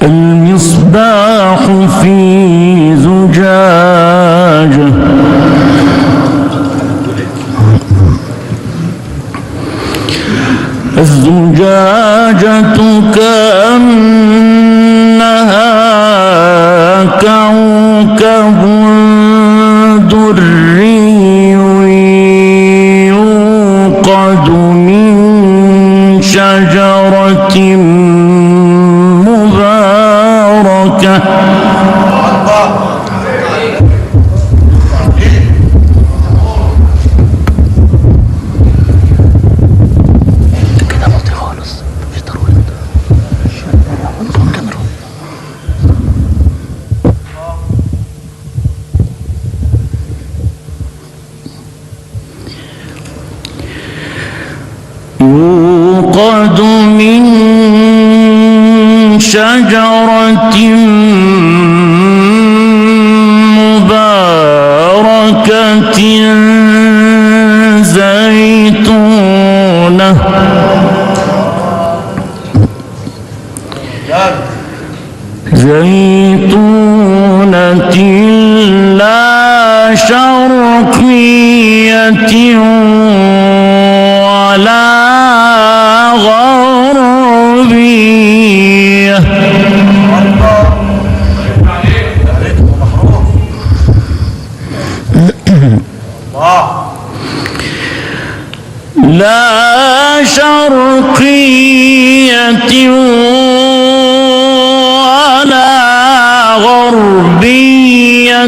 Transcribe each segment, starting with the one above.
المصباح في زجاجة الزجاجة كأنها كوكب دري يوقد من شجرة مباركة يوقد من شجرة مباركة زيتونة لا شرقية ولا غربية لا شرقية ولا غربية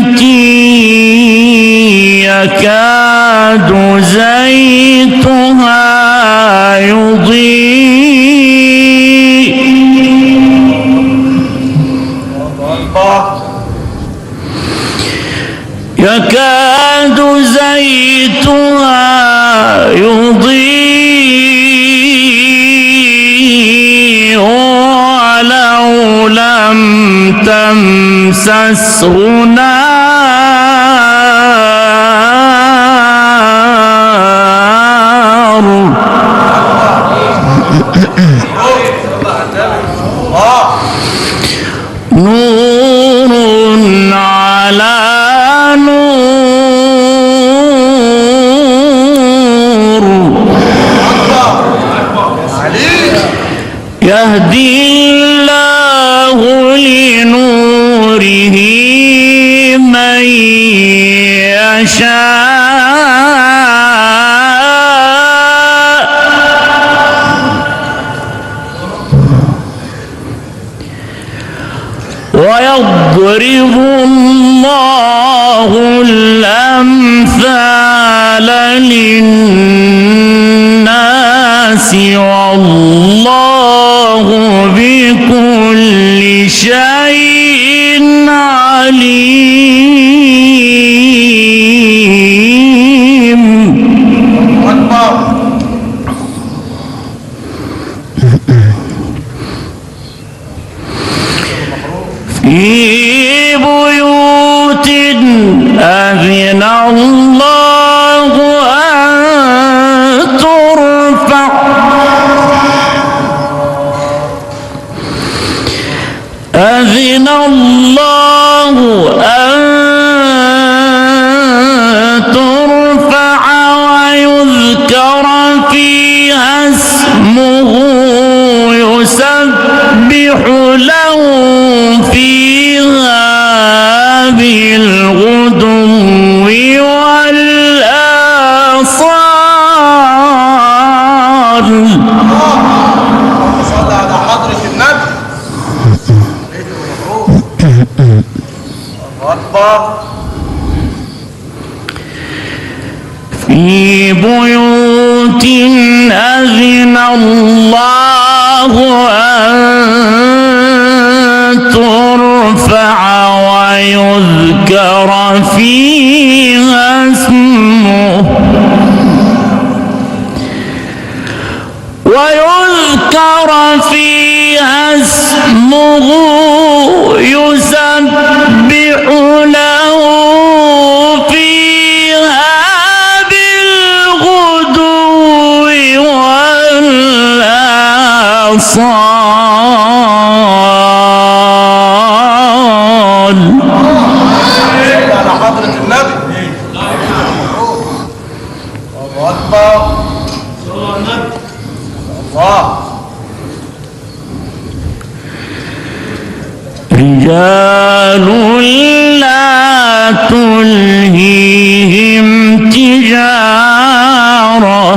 يكاد زيتها يضيء يكاد زيتها يضيء ولو لم تمسسه نار نور على نور يهدي الله لنوره من يشاء ويضرب الله الأمثال للناس والله بكل شيء عليم في بيوت أذن الله أن ترفع أذن الله أن ترفع ويذكر فيها اسمه يسبح له فيها بالغدو والآصال. صلى على حضرة النبي. أكبر. في بيوت أذن الله أن ترفع ويذكر فيها اسمه يسبح له فيها بالغدو والآصال. على حضرة النبي. الله أكبر. الله. رجال لا تلهيهم تجارة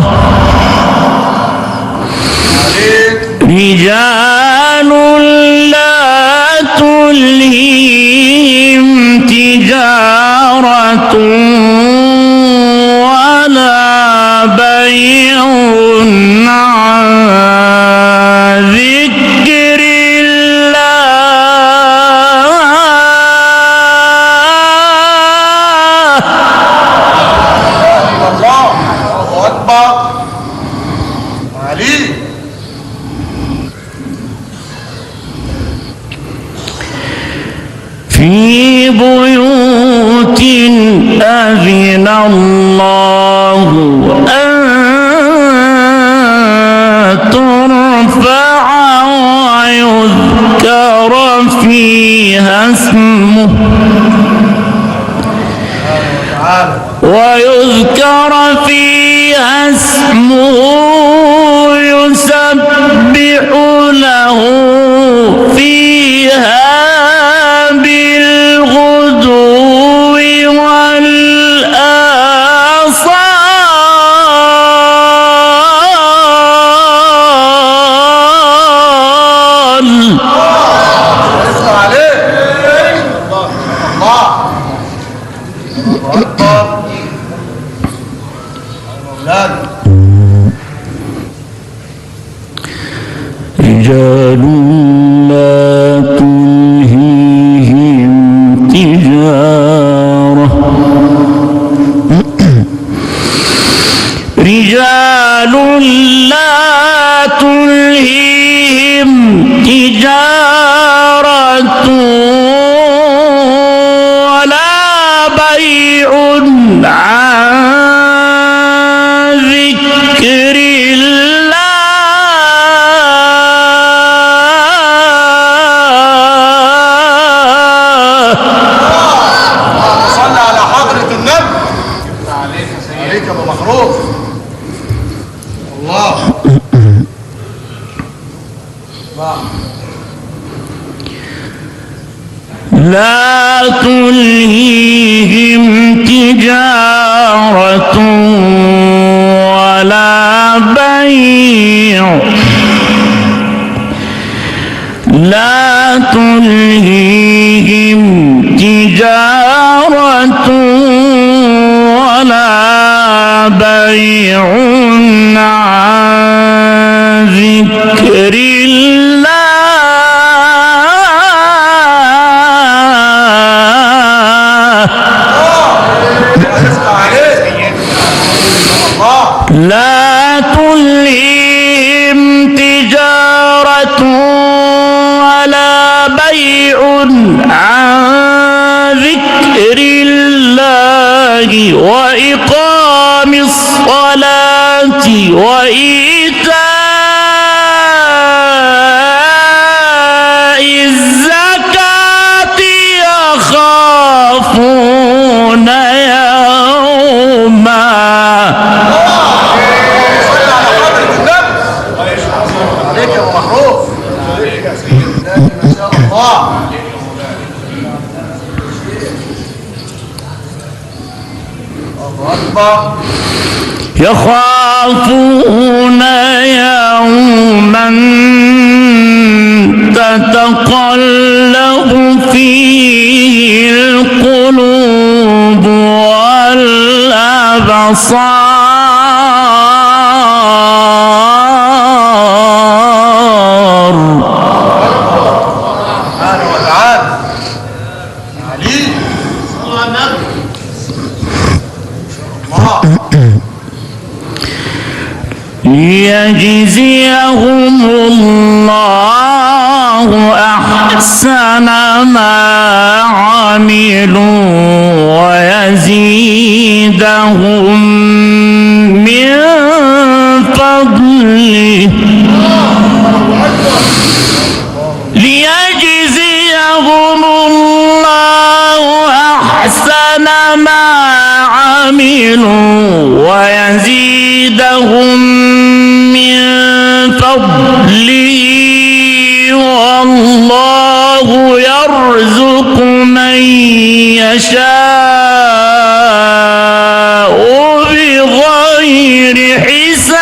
رجال لا تلهيهم تجارة ولا بيع عن ذكر الله أكبر. علي. في بيوت أذن الله أن ترفع ويذكر فيها اسمه يسبح له فيها بالغدو والآصال. اسمع عليه. الله أكبر. رجال لا تلهيهم تجارة رجال لا تلهيهم تجارة ولا بيع عن ذكر صلى على حضرة النبي. عليك يا ابو مخروف. الله. لا تلهيهم تجارة ولا بيع لا تلهيهم تجارة ولا بيع عن ذكر لا تلهيهم تجارة ولا بيع عن ذكر الله وإقام الصلاة وإيتاء الزكاة يخافون يوما. عليك يا ابو مخروف. ما شاء الله. الله اكبر. يخافون يوما تتقلب فيه القلوب والأبصار. سبحانه وتعالى. علي. الله. ليجزيهم الله أحسن ما عملوا ويزيدهم من فضله ويزيدهم من فضله والله يرزق من يشاء بغير حساب.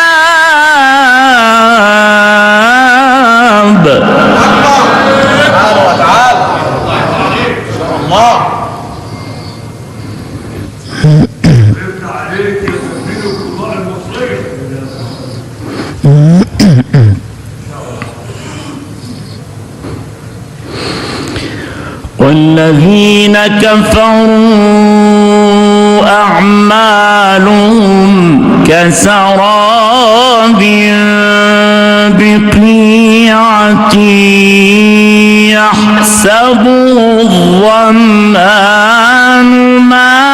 سبحانه وتعالى. إن شاء الله. والذين كفروا أعمالهم كسراب بقيعة يحسبه الظمآن ماء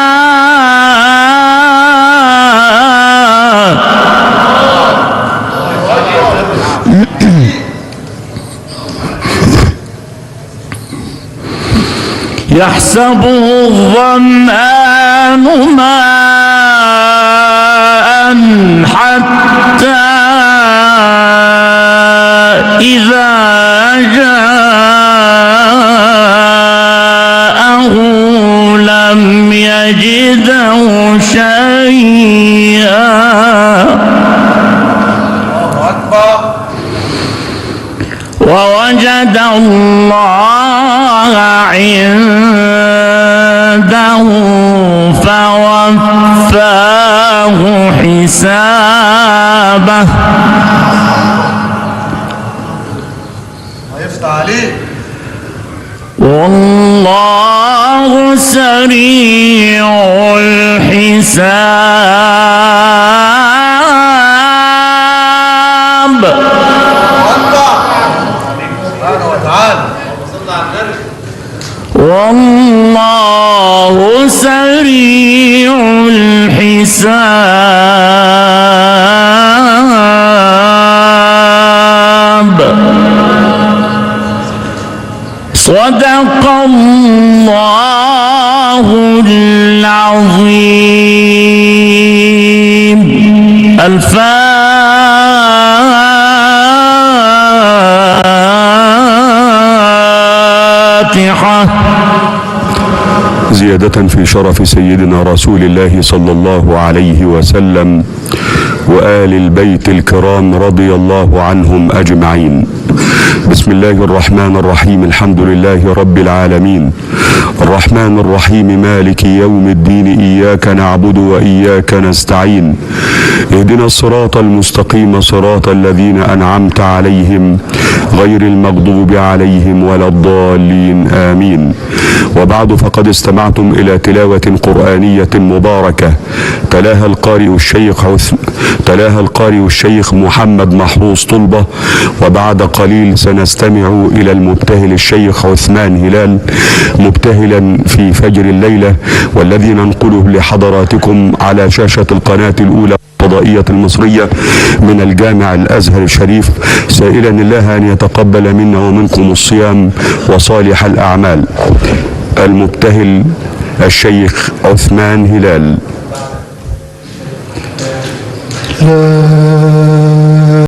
يحسبه الظمآن ماء حتى إذا جاءه لم يجده شيئا الله أكبر. ووجد الله عنده فوفاه حسابه ويفتح عليه. والله سريع الحساب. سبحانه وتعالى. والله سريع الحساب. صدق الله العظيم. الفاتحة. زيادة في شرف سيدنا رسول الله صلى الله عليه وسلم وآل البيت الكرام رضي الله عنهم أجمعين. بسم الله الرحمن الرحيم. الحمد لله رب العالمين الرحمن الرحيم مالك يوم الدين. إياك نعبد وإياك نستعين. اهدنا الصراط المستقيم صراط الذين أنعمت عليهم غير المغضوب عليهم ولا الضالين آمين. وبعد، فقد استمعتم إلى تلاوة قرآنية مباركة تلاها القارئ الشيخ محمد محروس طلبة. وبعد قليل سنستمع إلى المبتهل الشيخ عثمان هلال مبتهلا في فجر الليلة، والذي ننقله لحضراتكم على شاشة القناة الأولى الفضائية المصرية من الجامع الأزهر الشريف، سائلا الله أن يتقبل منا ومنكم الصيام وصالح الأعمال. المبتهل الشيخ عثمان هلال.